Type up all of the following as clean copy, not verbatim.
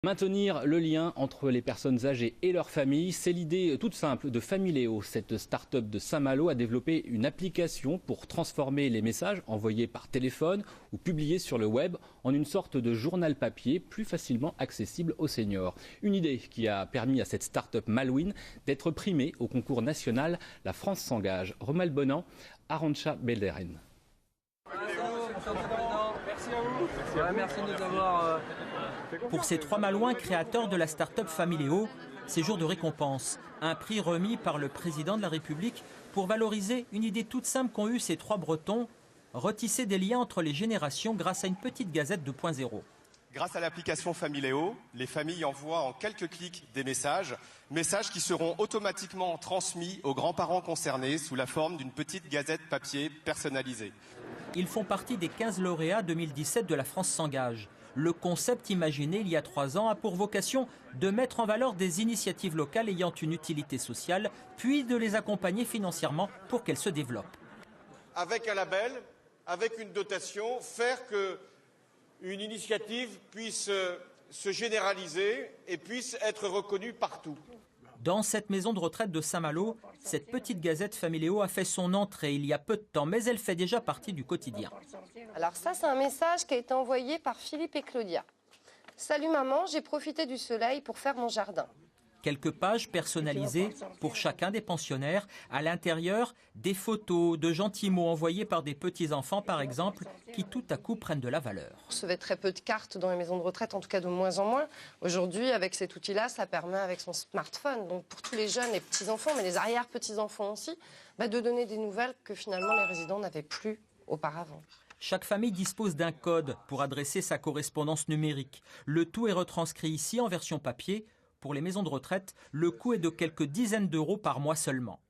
Maintenir le lien entre les personnes âgées et leurs familles, c'est l'idée toute simple de Familéo. Cette start-up de Saint-Malo a développé une application pour transformer les messages envoyés par téléphone ou publiés sur le web en une sorte de journal papier plus facilement accessible aux seniors. Une idée qui a permis à cette start-up malouine d'être primée au concours national La France s'engage. Romuald Bonan, Arantxa Belderen. Merci à vous. Merci de nous avoir... Pour ces trois Malouins créateurs de la start-up Familéo, c'est jour de récompense. Un prix remis par le président de la République pour valoriser une idée toute simple qu'ont eue ces trois Bretons, retisser des liens entre les générations grâce à une petite gazette 2.0. Grâce à l'application Familéo, les familles envoient en quelques clics des messages qui seront automatiquement transmis aux grands-parents concernés sous la forme d'une petite gazette papier personnalisée. Ils font partie des 15 lauréats 2017 de La France s'engage. Le concept imaginé il y a 3 ans a pour vocation de mettre en valeur des initiatives locales ayant une utilité sociale, puis de les accompagner financièrement pour qu'elles se développent. Avec un label, avec une dotation, faire qu'une initiative puisse se généraliser et puisse être reconnue partout. Dans cette maison de retraite de Saint-Malo, cette petite gazette Familéo a fait son entrée il y a peu de temps, mais elle fait déjà partie du quotidien. Alors ça, c'est un message qui a été envoyé par Philippe et Claudia. « Salut maman, j'ai profité du soleil pour faire mon jardin. » Quelques pages personnalisées pour chacun des pensionnaires. À l'intérieur, des photos de gentils mots envoyés par des petits-enfants, par exemple, qui tout à coup prennent de la valeur. On recevait très peu de cartes dans les maisons de retraite, en tout cas de moins en moins. Aujourd'hui, avec cet outil-là, ça permet avec son smartphone, donc pour tous les jeunes, les petits-enfants, mais les arrière-petits-enfants aussi, de donner des nouvelles que finalement les résidents n'avaient plus auparavant. Chaque famille dispose d'un code pour adresser sa correspondance numérique. Le tout est retranscrit ici en version papier. Pour les maisons de retraite, le coût est de quelques dizaines d'euros par mois seulement.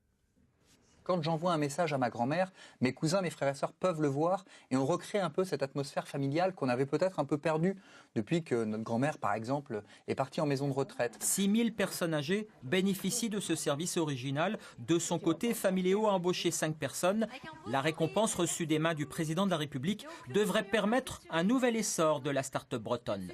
Quand j'envoie un message à ma grand-mère, mes cousins, mes frères et sœurs peuvent le voir et on recrée un peu cette atmosphère familiale qu'on avait peut-être un peu perdue depuis que notre grand-mère, par exemple, est partie en maison de retraite. 6000 personnes âgées bénéficient de ce service original. De son côté, Familéo a embauché 5 personnes. La récompense reçue des mains du président de la République devrait permettre un nouvel essor de la start-up bretonne.